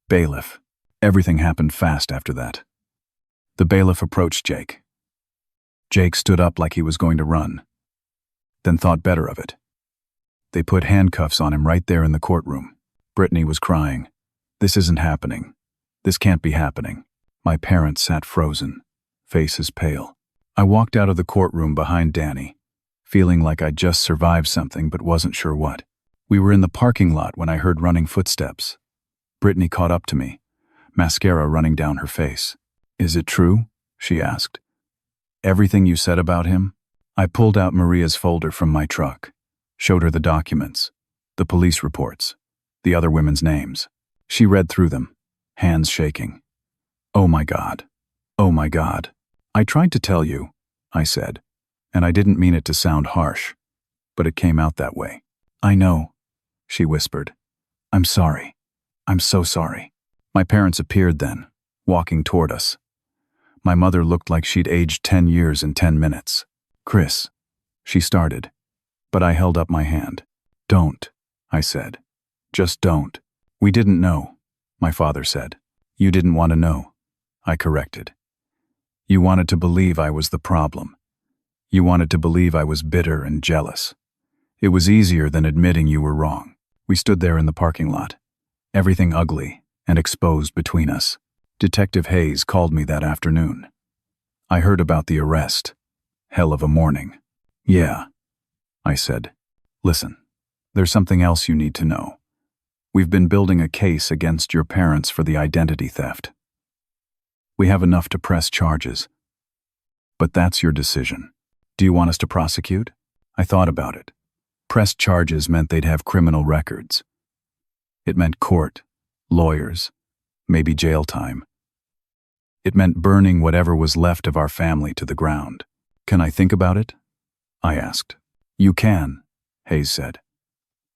Bailiff. Everything happened fast after that. The bailiff approached Jake. Jake stood up like he was going to run, then thought better of it. They put handcuffs on him right there in the courtroom. Brittany was crying. This isn't happening. This can't be happening. My parents sat frozen, faces pale. I walked out of the courtroom behind Danny, feeling like I'd just survived something but wasn't sure what. We were in the parking lot when I heard running footsteps. Brittany caught up to me, mascara running down her face. Is it true? She asked. Everything you said about him? I pulled out Maria's folder from my truck, showed her the documents, the police reports, the other women's names. She read through them, hands shaking. Oh my God. Oh my God. I tried to tell you, I said, and I didn't mean it to sound harsh, but it came out that way. I know, she whispered. I'm sorry. I'm so sorry. My parents appeared then, walking toward us. My mother looked like she'd aged 10 years in 10 minutes. Chris, she started, but I held up my hand. Don't, I said. Just don't. We didn't know, my father said. You didn't want to know, I corrected. You wanted to believe I was the problem. You wanted to believe I was bitter and jealous. It was easier than admitting you were wrong. We stood there in the parking lot, everything ugly and exposed between us. Detective Hayes called me that afternoon. I heard about the arrest. Hell of a morning. Yeah, I said. Listen, there's something else you need to know. We've been building a case against your parents for the identity theft. We have enough to press charges. But that's your decision. Do you want us to prosecute? I thought about it. Press charges meant they'd have criminal records. It meant court, lawyers, maybe jail time. It meant burning whatever was left of our family to the ground. Can I think about it? I asked. You can, Hayes said.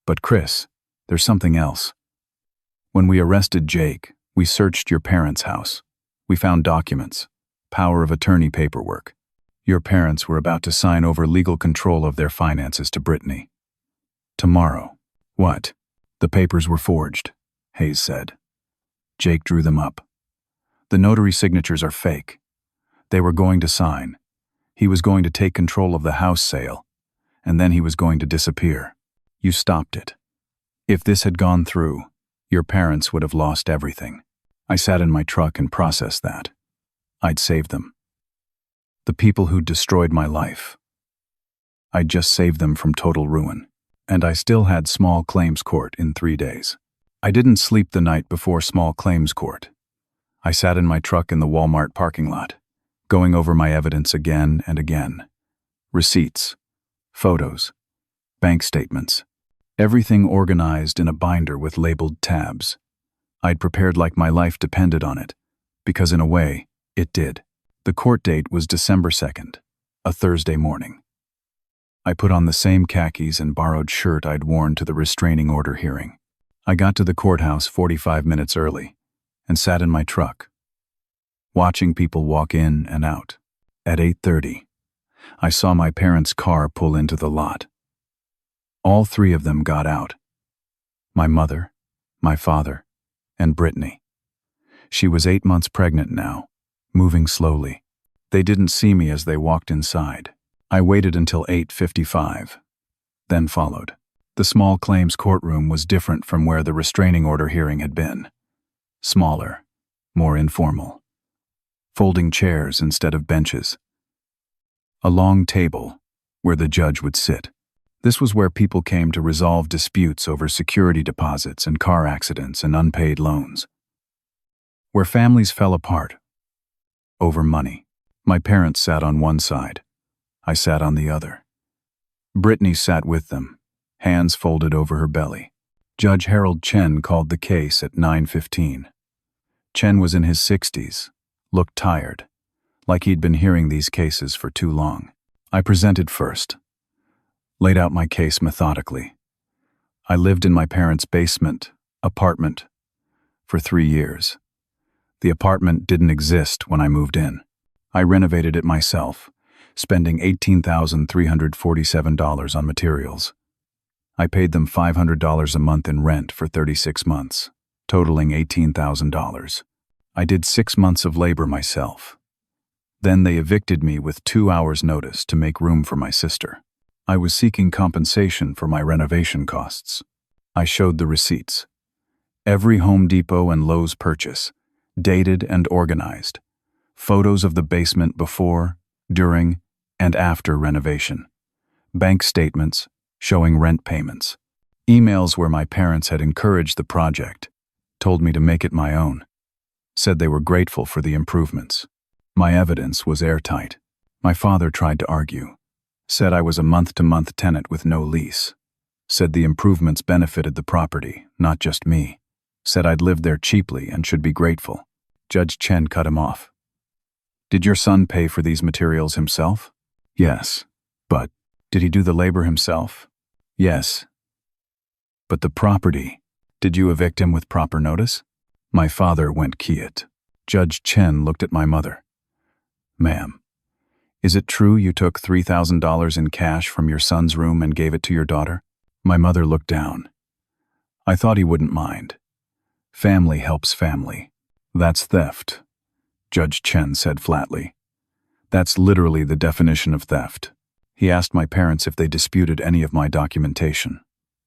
But Chris, there's something else. When we arrested Jake, we searched your parents' house. We found documents, power of attorney paperwork. Your parents were about to sign over legal control of their finances to Brittany. Tomorrow. What? The papers were forged, Hayes said. Jake drew them up. The notary signatures are fake. They were going to sign. He was going to take control of the house sale, and then he was going to disappear. You stopped it. If this had gone through, your parents would have lost everything. I sat in my truck and processed that. I'd saved them. The people who destroyed my life. I'd just saved them from total ruin. And I still had small claims court in 3 days. I didn't sleep the night before small claims court. I sat in my truck in the Walmart parking lot, going over my evidence again and again. Receipts, photos, bank statements, everything organized in a binder with labeled tabs. I'd prepared like my life depended on it, because in a way, it did. The court date was December 2nd, a Thursday morning. I put on the same khakis and borrowed shirt I'd worn to the restraining order hearing. I got to the courthouse 45 minutes early and sat in my truck, watching people walk in and out. At 8:30, I saw my parents' car pull into the lot. All three of them got out. My mother, my father, and Brittany. She was 8 months pregnant now, moving slowly. They didn't see me as they walked inside. I waited until 8:55, then followed. The small claims courtroom was different from where the restraining order hearing had been. Smaller, more informal. Folding chairs instead of benches. A long table where the judge would sit. This was where people came to resolve disputes over security deposits and car accidents and unpaid loans. Where families fell apart over money. My parents sat on one side. I sat on the other. Brittany sat with them, hands folded over her belly. Judge Harold Chen called the case at 9:15. Chen was in his 60s, looked tired, like he'd been hearing these cases for too long. I presented first, laid out my case methodically. I lived in my parents' apartment, for 3 years. The apartment didn't exist when I moved in. I renovated it myself, spending $18,347 on materials. I paid them $500 a month in rent for 36 months, totaling $18,000. I did 6 months of labor myself. Then they evicted me with 2 hours' notice to make room for my sister. I was seeking compensation for my renovation costs. I showed the receipts. Every Home Depot and Lowe's purchase, dated and organized. Photos of the basement before, during, and after renovation. Bank statements showing rent payments. Emails where my parents had encouraged the project, told me to make it my own. Said they were grateful for the improvements. My evidence was airtight. My father tried to argue. Said I was a month-to-month tenant with no lease. Said the improvements benefited the property, not just me. Said I'd lived there cheaply and should be grateful. Judge Chen cut him off. Did your son pay for these materials himself? Yes. But did he do the labor himself? Yes. But the property, did you evict him with proper notice? My father went quiet. Judge Chen looked at my mother. Ma'am, is it true you took $3,000 in cash from your son's room and gave it to your daughter? My mother looked down. I thought he wouldn't mind. Family helps family. That's theft, Judge Chen said flatly. That's literally the definition of theft. He asked my parents if they disputed any of my documentation.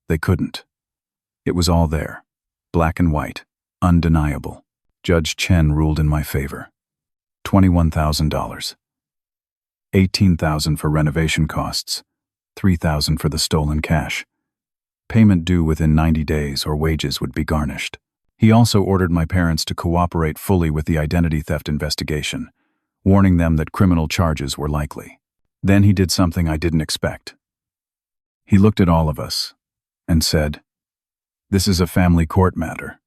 They couldn't. It was all there, black and white, undeniable. Judge Chen ruled in my favor. $21,000. $18,000 for renovation costs, $3,000 for the stolen cash. Payment due within 90 days or wages would be garnished. He also ordered my parents to cooperate fully with the identity theft investigation, warning them that criminal charges were likely. Then he did something I didn't expect. He looked at all of us and said, "This is a family court matter.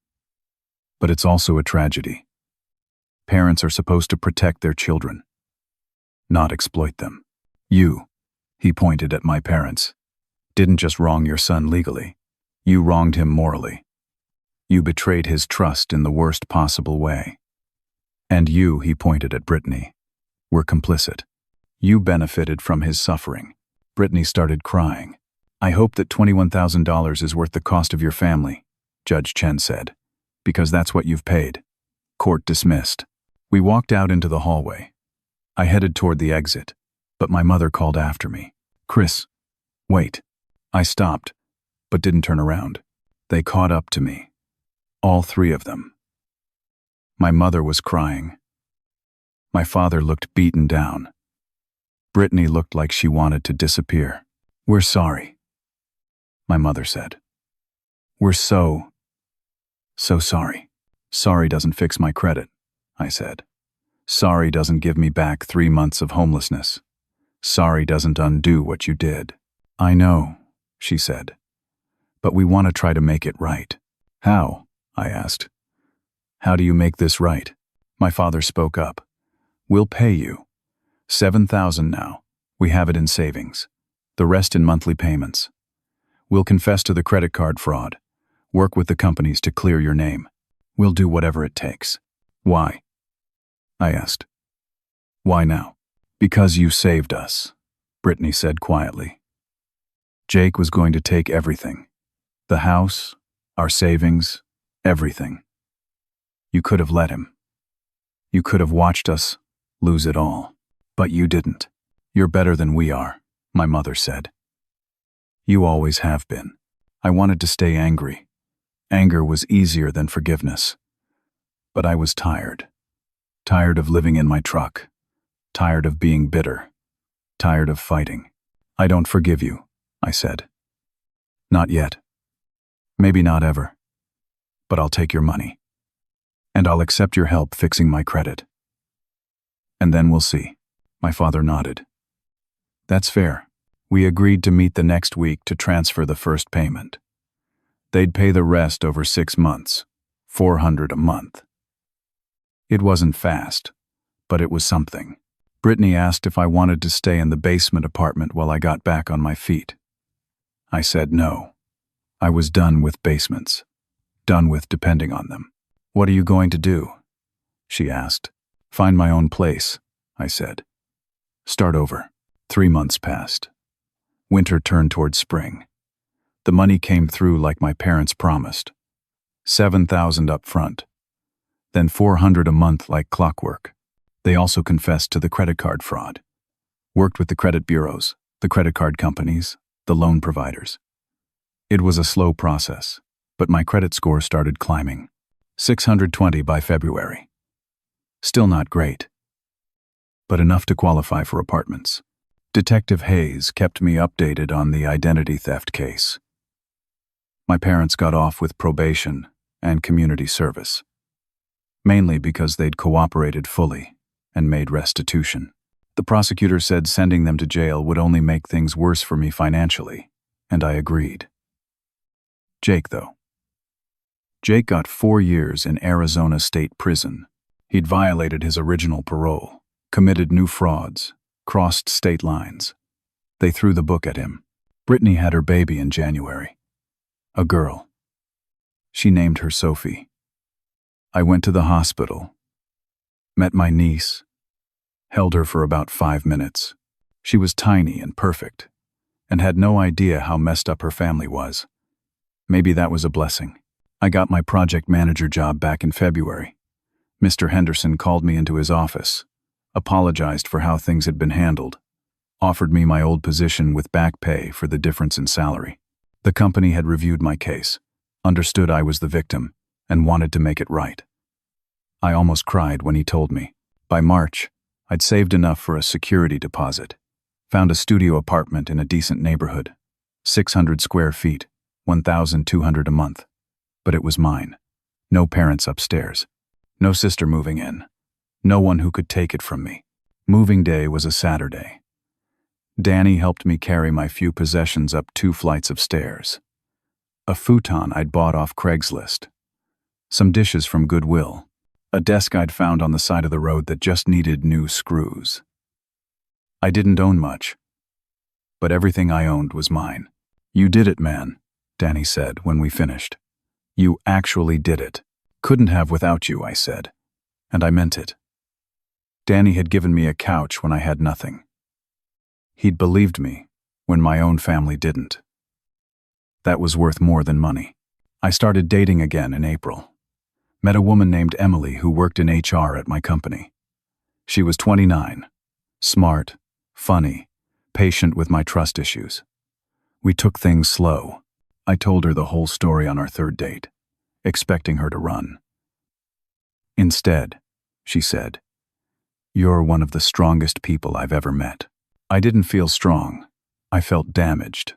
But it's also a tragedy. Parents are supposed to protect their children, not exploit them. You," he pointed at my parents, "didn't just wrong your son legally. You wronged him morally. You betrayed his trust in the worst possible way. And you," he pointed at Brittany, "were complicit. You benefited from his suffering." Brittany started crying. "I hope that $21,000 is worth the cost of your family," Judge Chen said, "because that's what you've paid." Court dismissed. We walked out into the hallway. I headed toward the exit, but my mother called after me. "Chris, wait." I stopped, but didn't turn around. They caught up to me. All three of them. My mother was crying. My father looked beaten down. Brittany looked like she wanted to disappear. "We're sorry," my mother said. "We're so sorry." "Sorry doesn't fix my credit," I said. "Sorry doesn't give me back 3 months of homelessness. Sorry doesn't undo what you did." "I know," she said, "but we want to try to make it right." "How?" I asked. "How do you make this right?" My father spoke up. "We'll pay you. $7,000 now. We have it in savings. The rest in monthly payments. We'll confess to the credit card fraud. Work with the companies to clear your name. We'll do whatever it takes." "Why?" I asked. "Why now?" "Because you saved us," Brittany said quietly. "Jake was going to take everything. The house, our savings, everything. You could have let him. You could have watched us lose it all. But you didn't. You're better than we are," my mother said. "You always have been." I wanted to stay angry. Anger was easier than forgiveness. But I was tired. Tired of living in my truck. Tired of being bitter. Tired of fighting. "I don't forgive you," I said. "Not yet. Maybe not ever. But I'll take your money. And I'll accept your help fixing my credit. And then we'll see." My father nodded. "That's fair." We agreed to meet the next week to transfer the first payment. They'd pay the rest over 6 months, $400 a month. It wasn't fast, but it was something. Brittany asked if I wanted to stay in the basement apartment while I got back on my feet. I said no. I was done with basements, done with depending on them. "What are you going to do?" she asked. "Find my own place," I said. "Start over." 3 months passed. Winter turned toward spring. The money came through like my parents promised. $7,000 up front. Then $400 a month like clockwork. They also confessed to the credit card fraud. Worked with the credit bureaus, the credit card companies, the loan providers. It was a slow process, but my credit score started climbing. 620 by February. Still not great, but enough to qualify for apartments. Detective Hayes kept me updated on the identity theft case. My parents got off with probation and community service, mainly because they'd cooperated fully and made restitution. The prosecutor said sending them to jail would only make things worse for me financially, and I agreed. Jake, though. Jake got 4 years in Arizona State Prison. He'd violated his original parole, committed new frauds, crossed state lines. They threw the book at him. Brittany had her baby in January. A girl. She named her Sophie. I went to the hospital, met my niece, held her for about 5 minutes. She was tiny and perfect, and had no idea how messed up her family was. Maybe that was a blessing. I got my project manager job back in February. Mr. Henderson called me into his office. apologized for how things had been handled, offered me my old position with back pay for the difference in salary. The company had reviewed my case, understood I was the victim, and wanted to make it right. I almost cried when he told me. By March, I'd saved enough for a security deposit, found a studio apartment in a decent neighborhood, 600 square feet, $1,200 a month. But it was mine. No parents upstairs. No sister moving in. No one who could take it from me. Moving day was a Saturday. Danny helped me carry my few possessions up 2 flights of stairs. A futon I'd bought off Craigslist. Some dishes from Goodwill. A desk I'd found on the side of the road that just needed new screws. I didn't own much, but everything I owned was mine. "You did it, man," Danny said when we finished. "You actually did it." "Couldn't have without you," I said, and I meant it. Danny had given me a couch when I had nothing. He'd believed me when my own family didn't. That was worth more than money. I started dating again in April. Met a woman named Emily who worked in HR at my company. She was 29, smart, funny, patient with my trust issues. We took things slow. I told her the whole story on our 3rd date, expecting her to run. Instead, she said, "You're one of the strongest people I've ever met." I didn't feel strong. I felt damaged.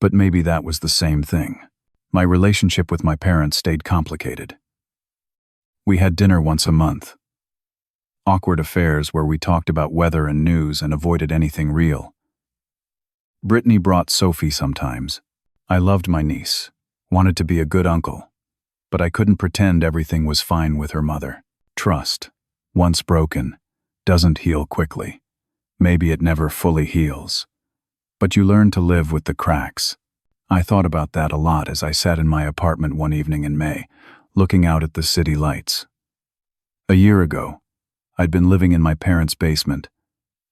But maybe that was the same thing. My relationship with my parents stayed complicated. We had dinner once a month. Awkward affairs where we talked about weather and news and avoided anything real. Brittany brought Sophie sometimes. I loved my niece, wanted to be a good uncle, but I couldn't pretend everything was fine with her mother. Trust, once broken, doesn't heal quickly. Maybe it never fully heals. But you learn to live with the cracks. I thought about that a lot as I sat in my apartment one evening in May, looking out at the city lights. A year ago, I'd been living in my parents' basement,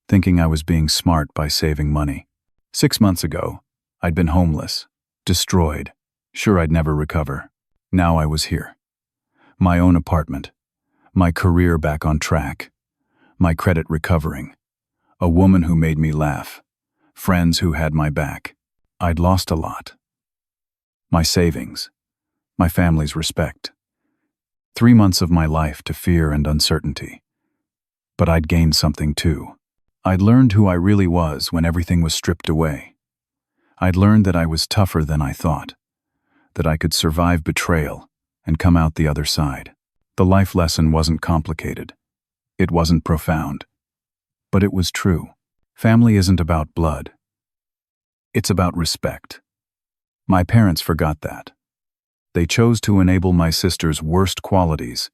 thinking I was being smart by saving money. 6 months ago, I'd been homeless, destroyed, sure I'd never recover. Now I was here. My own apartment, my career back on track, my credit recovering, a woman who made me laugh, friends who had my back. I'd lost a lot. My savings, my family's respect. 3 months of my life to fear and uncertainty. But I'd gained something too. I'd learned who I really was when everything was stripped away. I'd learned that I was tougher than I thought, that I could survive betrayal and come out the other side. The life lesson wasn't complicated. It wasn't profound. But it was true. Family isn't about blood. It's about respect. My parents forgot that. They chose to enable my sister's worst qualities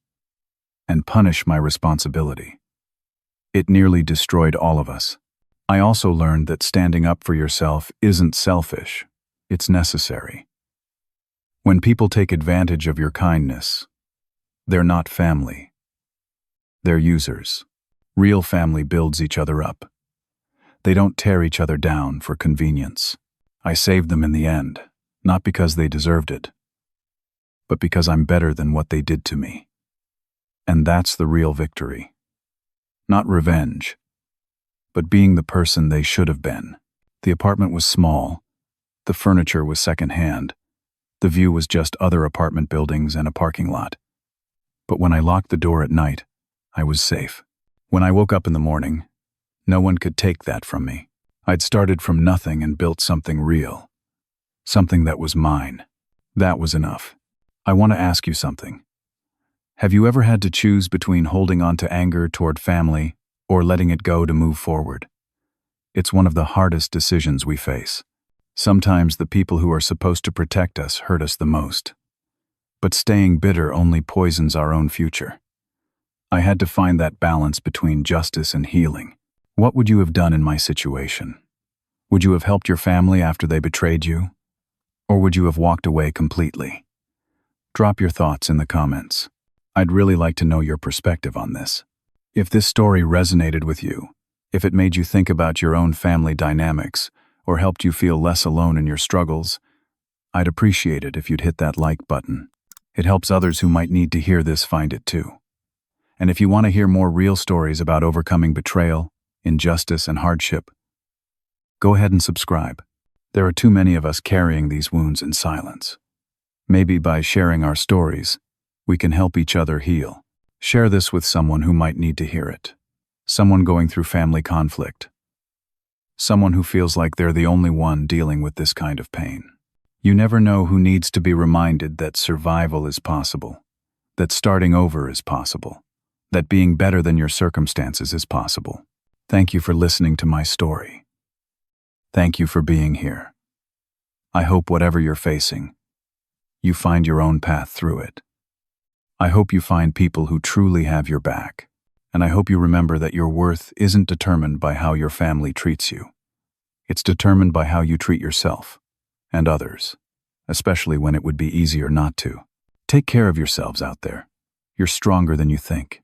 and punish my responsibility. It nearly destroyed all of us. I also learned that standing up for yourself isn't selfish, it's necessary. When people take advantage of your kindness, they're not family. They're users. Real family builds each other up. They don't tear each other down for convenience. I saved them in the end, not because they deserved it, but because I'm better than what they did to me. And that's the real victory. Not revenge, but being the person they should have been. The apartment was small. The furniture was secondhand. The view was just other apartment buildings and a parking lot. But when I locked the door at night, I was safe. When I woke up in the morning, no one could take that from me. I'd started from nothing and built something real. Something that was mine. That was enough. I want to ask you something. Have you ever had to choose between holding on to anger toward family or letting it go to move forward? It's one of the hardest decisions we face. Sometimes the people who are supposed to protect us hurt us the most. But staying bitter only poisons our own future. I had to find that balance between justice and healing. What would you have done in my situation? Would you have helped your family after they betrayed you? Or would you have walked away completely? Drop your thoughts in the comments. I'd really like to know your perspective on this. If this story resonated with you, if it made you think about your own family dynamics, or helped you feel less alone in your struggles, I'd appreciate it if you'd hit that like button. It helps others who might need to hear this find it too. And if you want to hear more real stories about overcoming betrayal, injustice, and hardship, go ahead and subscribe. There are too many of us carrying these wounds in silence. Maybe by sharing our stories, we can help each other heal. Share this with someone who might need to hear it. Someone going through family conflict. Someone who feels like they're the only one dealing with this kind of pain. You never know who needs to be reminded that survival is possible, that starting over is possible, that being better than your circumstances is possible. Thank you for listening to my story. Thank you for being here. I hope whatever you're facing, you find your own path through it. I hope you find people who truly have your back. And I hope you remember that your worth isn't determined by how your family treats you. It's determined by how you treat yourself and others, especially when it would be easier not to. Take care of yourselves out there. You're stronger than you think.